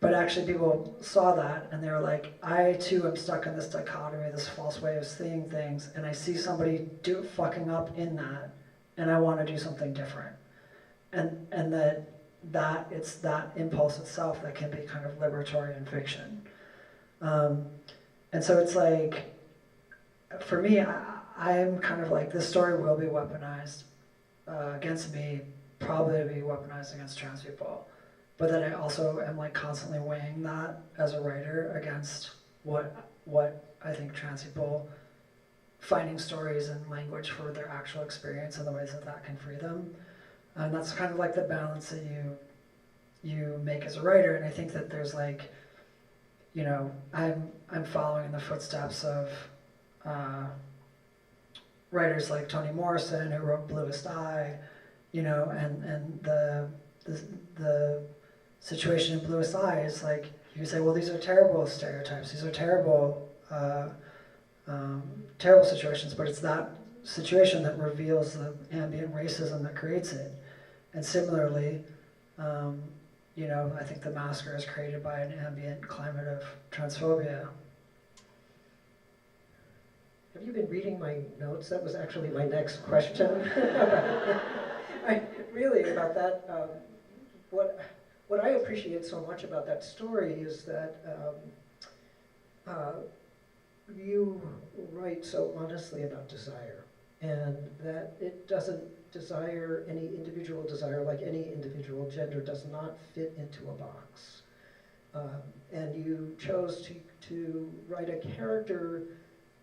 But actually people saw that and they were like, I too am stuck in this dichotomy, this false way of seeing things, and I see somebody fucking up in that, and I want to do something different. And that it's that impulse itself that can be kind of liberatory in fiction. And so it's like, for me, I'm kind of like, this story will be weaponized against me, probably be weaponized against trans people. But then I also am like constantly weighing that as a writer against what I think trans people finding stories and language for their actual experience and the ways that can free them. And that's kind of like the balance that you make as a writer. And I think that there's like, you know, I'm following in the footsteps of writers like Toni Morrison, who wrote Bluest Eye, you know, and the situation in Bluest Eye is like, you say, well, these are terrible stereotypes, these are terrible situations, but it's that situation that reveals the ambient racism that creates it. And similarly, you know, I think The Masker is created by an ambient climate of transphobia. Have you been reading my notes? That was actually my next question. Really, about that, what I appreciate so much about that story is that you write so honestly about desire, and that it doesn't desire, any individual desire, like any individual gender, does not fit into a box. And you chose to write a character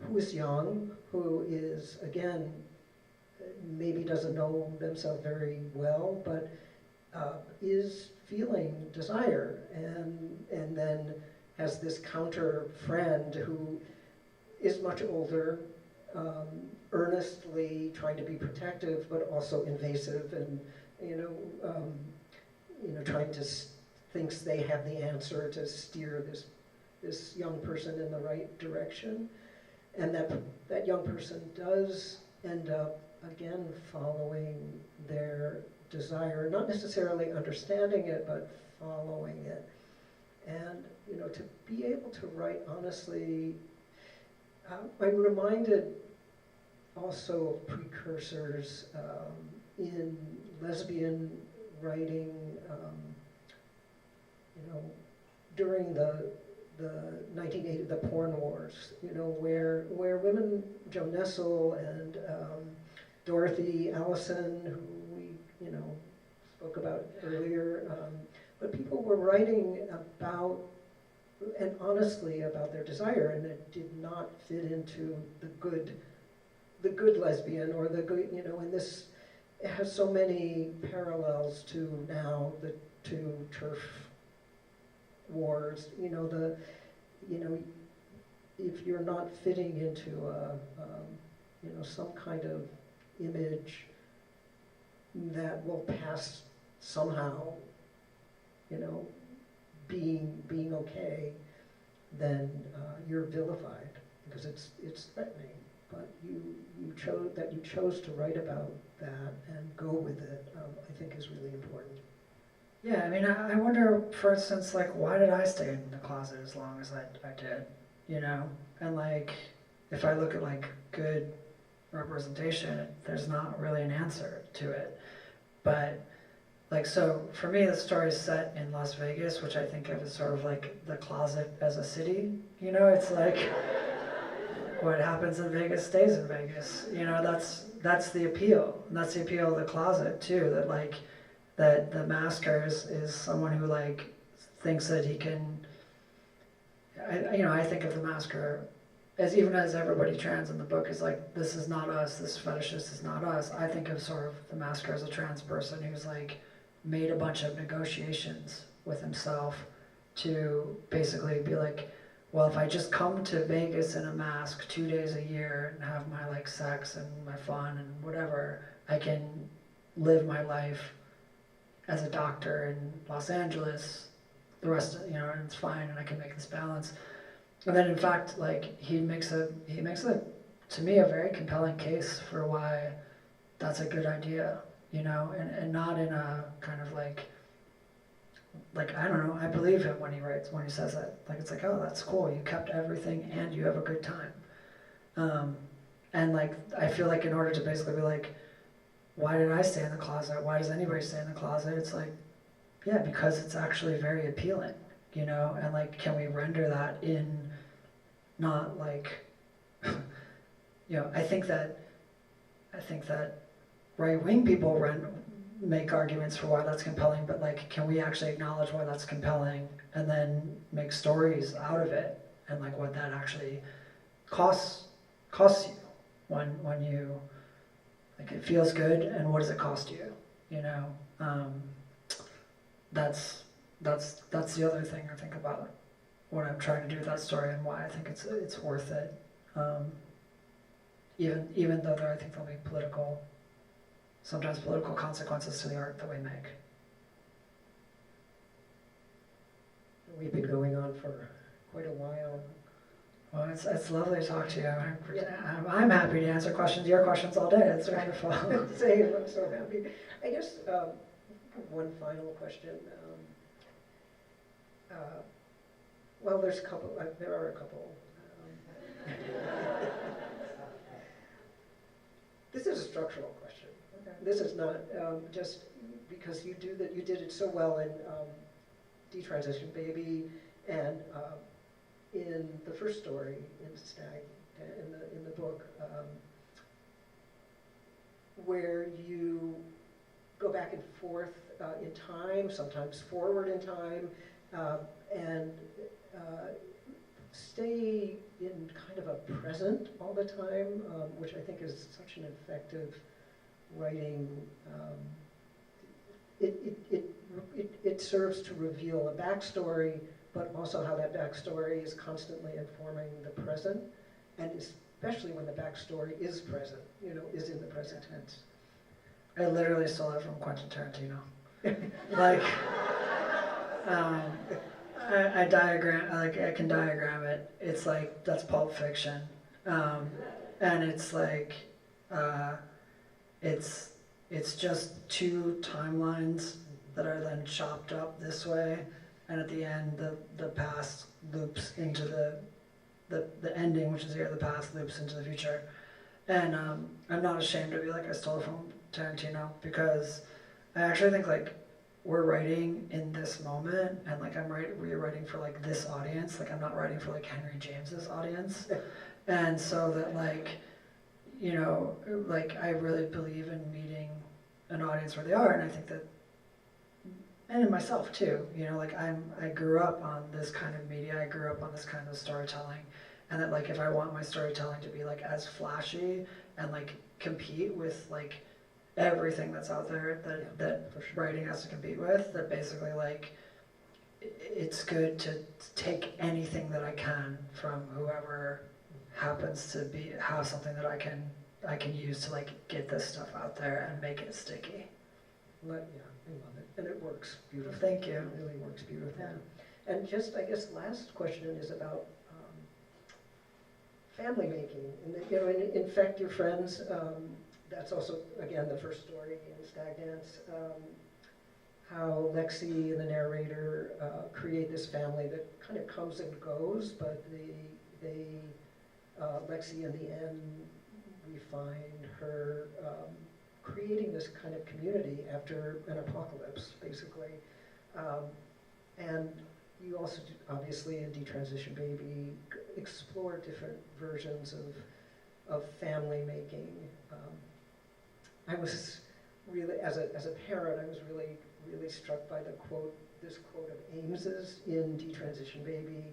who is young, who is, again, maybe doesn't know themselves very well, but is feeling desire, and then has this counter friend who is much older, earnestly trying to be protective, but also invasive, and trying to thinks they have the answer to steer this young person in the right direction, and that young person does end up again following their desire, not necessarily understanding it, but following it. And to be able to write honestly, I'm reminded also of precursors in lesbian writing, during the 1980, the porn wars, where women, Jo Nessel and Dorothy Allison, who we, spoke about earlier, but people were writing about, and honestly about their desire, and it did not fit into the good lesbian, or the good, and this, it has so many parallels to now the two turf wars, if you're not fitting into some kind of image that will pass somehow, being okay, then you're vilified, because it's threatening. But you chose to write about that and go with it, I think is really important. Yeah, I mean, I wonder, for instance, like, why did I stay in the closet as long as I did, And, like, if I look at, like, good representation, there's not really an answer to it. But, like, so, for me, the story is set in Las Vegas, which I think of as sort of like the closet as a city, It's like, what happens in Vegas stays in Vegas, that's the appeal. And that's the appeal of the closet, too, that, like, that the masker is someone who, like, thinks that he can, I think of the masker as, even as everybody trans in the book is like, this is not us, this fetishist is not us. I think of sort of the masker as a trans person who's, like, made a bunch of negotiations with himself to basically be like, well, if I just come to Vegas in a mask 2 days a year and have my, like, sex and my fun and whatever, I can live my life as a doctor in Los Angeles, the rest of, and it's fine, and I can make this balance. And then, in fact, like, he makes a, to me, a very compelling case for why that's a good idea, and not in a kind of like, I don't know, I believe him when he says that. Like, it's like, oh, that's cool, you kept everything and you have a good time. And, like, I feel like in order to basically be like, why did I stay in the closet? Why does anybody stay in the closet? It's like, yeah, because it's actually very appealing, and, like, can we render that in not, like, I think that right-wing people make arguments for why that's compelling, but, like, can we actually acknowledge why that's compelling and then make stories out of it, and, like, what that actually costs you when you, like, it feels good, and what does it cost you? That's the other thing I think about when I'm trying to do that story, and why I think it's worth it. Even though I think there'll be sometimes political consequences to the art that we make. We've been going on for quite a while. Well, it's lovely to talk to you. I'm happy to answer your questions all day. It's wonderful. Same, I'm so happy. I guess one final question. Well, there are a couple. This is a structural question. Okay. This is not just because you did it so well in Detransition Baby, and in the first story in Stag, in the book, where you go back and forth in time, sometimes forward in time, and stay in kind of a present all the time, which I think is such an effective writing. It serves to reveal a backstory, but also how that backstory is constantly informing the present, and especially when the backstory is present, is in the present tense. I literally stole that from Quentin Tarantino. Like, I can diagram it. It's like, that's Pulp Fiction. And it's like, it's just two timelines that are then chopped up this way, and at the end, the past loops into the ending, which is here, the past loops into the future. And I'm not ashamed to be like, I stole it from Tarantino, because I actually think like we're writing in this moment, and like we're writing for like this audience. Like I'm not writing for like Henry James's audience, and so that like, like I really believe in meeting an audience where they are, and I think that, and in myself too. Like I grew up on this kind of media. I grew up on this kind of storytelling, and that like if I want my storytelling to be like as flashy and like compete with like everything that's out there that writing has to compete with, that basically like it's good to take anything that I can from whoever happens to have something that I can use to like get this stuff out there and make it sticky. Yeah, I love it, and it works beautifully. Thank you. It really works beautifully. Yeah. And just, I guess, last question is about family making. And Infect Your Friends. That's also, again, the first story in Stag Dance. How Lexi and the narrator create this family that kind of comes and goes, but Lexi, in the end, we find her creating this kind of community after an apocalypse, basically. And you also, obviously, in Detransition Baby, explore different versions of family making. I was really, as a parent, I was really struck by this quote of Ames's in Detransition Baby,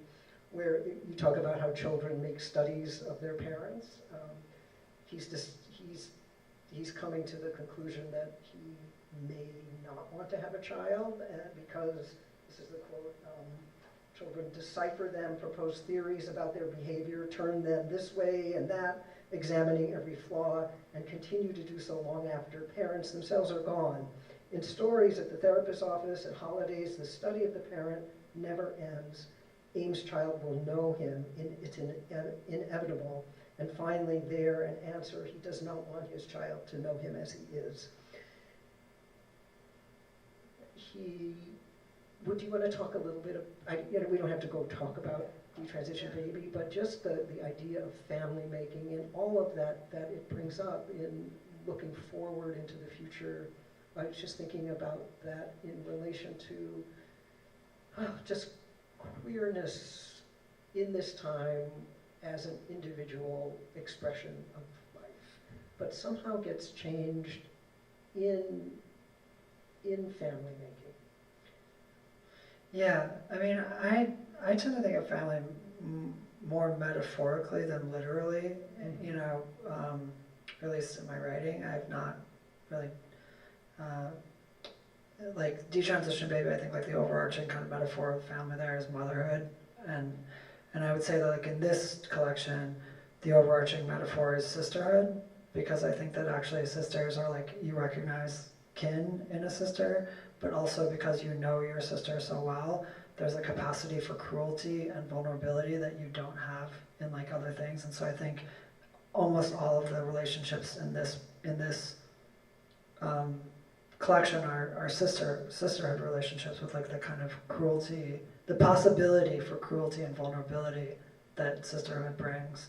where you talk about how children make studies of their parents. He's coming to the conclusion that he may not want to have a child, because, this is the quote, children decipher them, propose theories about their behavior, turn them this way and that, examining every flaw, and continue to do so long after parents themselves are gone. In stories at the therapist's office, at holidays, the study of the parent never ends. Ames' child will know him, it's inevitable, and finally there an answer: he does not want his child to know him as he is. Would you want to talk a little bit we don't have to go talk about Detransition Baby, but just the idea of family making and all of that it brings up in looking forward into the future. I was just thinking about that in relation to just queerness in this time as an individual expression of life, but somehow gets changed in family making. Yeah, I mean, I tend to think of family more metaphorically than literally, at least in my writing. I've not really, like Detransition Baby, I think like the overarching kind of metaphor of family there is motherhood, and I would say that like in this collection, the overarching metaphor is sisterhood, because I think that actually sisters are like, you recognize kin in a sister, but also because you know your sister so well, there's a capacity for cruelty and vulnerability that you don't have in like other things. And so I think almost all of the relationships in this collection are sisterhood relationships with like the kind of cruelty, the possibility for cruelty and vulnerability that sisterhood brings.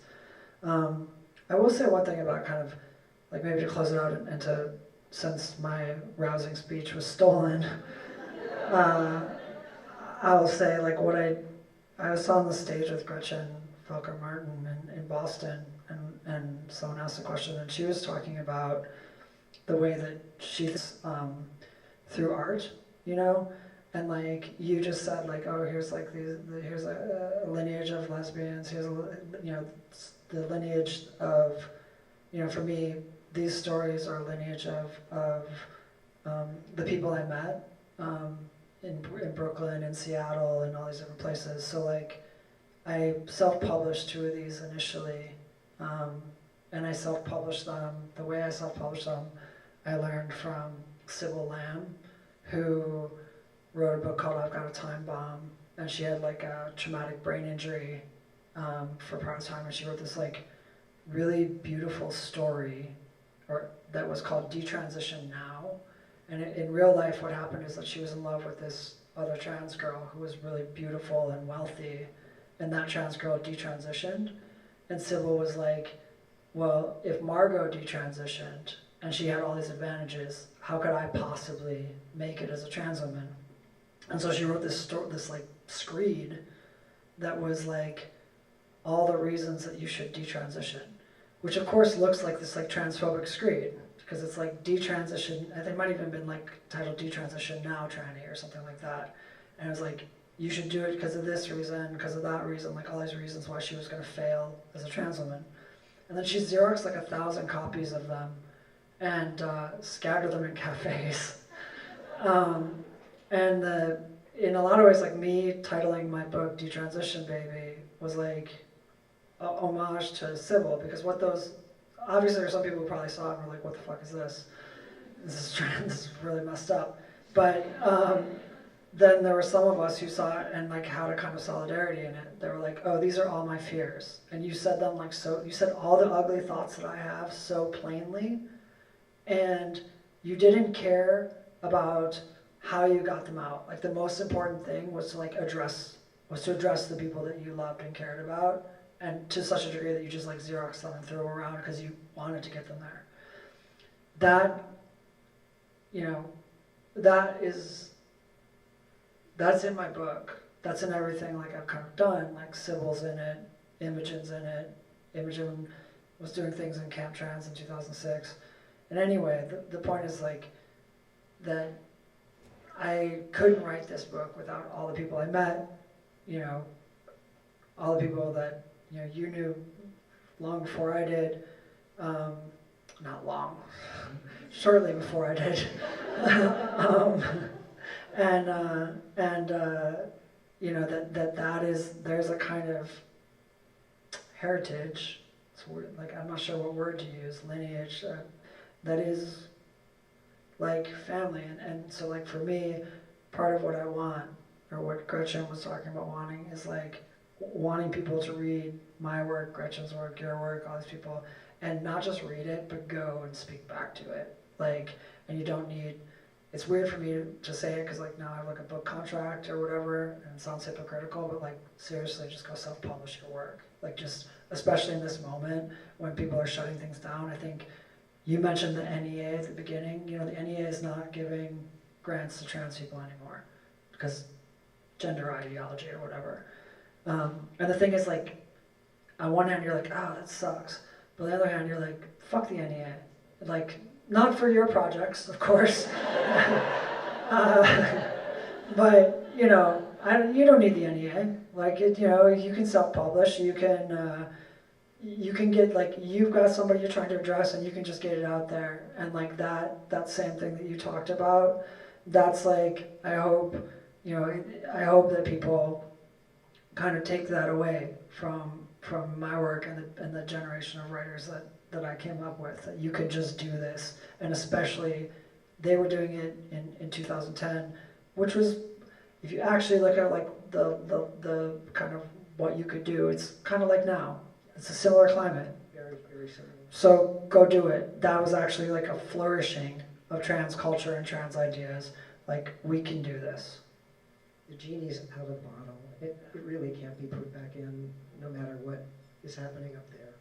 I will say one thing about kind of like, maybe to close it out and to, since my rousing speech was stolen, I'll say like what I was on the stage with Gretchen Felker Martin in Boston, and someone asked a question, and she was talking about the way that she through art, you know, and like you just said, like, oh, here's like here's a lineage of lesbians, here's you know, the lineage of, you know, for me, these stories are a lineage of the people I met in Brooklyn and Seattle and all these different places. So like, I self-published 2 of these initially, and I self-published them. The way I self-published them, I learned from Sybil Lamb, who wrote a book called I've Got a Time Bomb, and she had like a traumatic brain injury for part of time, and she wrote this like really beautiful story, or that was called Detransition Now. And in real life, what happened is that she was in love with this other trans girl who was really beautiful and wealthy, and that trans girl detransitioned, and Sybil was like, well, if Margot detransitioned and she had all these advantages, how could I possibly make it as a trans woman? And so she wrote this like screed that was like all the reasons that you should detransition, which of course looks like this like transphobic screed, because it's like detransition, I think it might even been like titled Detransition Now Tranny or something like that. And it was like, you should do it because of this reason, because of that reason, like all these reasons why she was going to fail as a trans woman. And then she Xeroxed like 1,000 copies of them and scattered them in cafes. And in a lot of ways, like me titling my book Detransition Baby was like a homage to Sybil, because what those, obviously there's some people who probably saw it and were like, what the fuck is this? This is trans, this is really messed up. But then there were some of us who saw it and like had a kind of solidarity in it. They were like, oh, these are all my fears. And you said them like so, you said all the ugly thoughts that I have so plainly, and you didn't care about how you got them out. Like the most important thing was to address the people that you loved and cared about, and to such a degree that you just like Xerox them and threw them around because you wanted to get them there. That, you know, that's in my book. That's in everything like I've kind of done. Like Sybil's in it, Imogen's in it. Imogen was doing things in Camp Trans in 2006. And anyway, the point is like that I couldn't write this book without all the people I met, you know, all the people that, you know, you knew long before I did, not long, shortly before I did. You know, there's a kind of heritage, it's weird, like I'm not sure what word to use, lineage, that is like family, and so like for me, part of what I want, or what Gretchen was talking about wanting, is like wanting people to read my work, Gretchen's work, your work, all these people, and not just read it, but go and speak back to it. Like, and you don't need, it's weird for me to say it because like now I have like a book contract or whatever, and it sounds hypocritical, but like seriously, just go self-publish your work. Like just, especially in this moment when people are shutting things down, I think you mentioned the NEA at the beginning. You know, the NEA is not giving grants to trans people anymore because gender ideology or whatever. And the thing is, like, on one hand, you're like, oh, that sucks. But on the other hand, you're like, fuck the NEA. Like, not for your projects, of course. But, you know, you don't need the NEA. Like, you know, you can self-publish, you can get, like, you've got somebody you're trying to address and you can just get it out there. And like that same thing that you talked about, that's like, I hope that people kind of take that away from my work and the generation of writers that I came up with, that you could just do this. And especially, they were doing it in 2010, which was, if you actually look at like the kind of what you could do, it's kind of like now. It's a similar climate. Very, very similar. So go do it. That was actually like a flourishing of trans culture and trans ideas. Like, we can do this. The genie's out of the bottle. It really can't be put back in, no matter what is happening up there.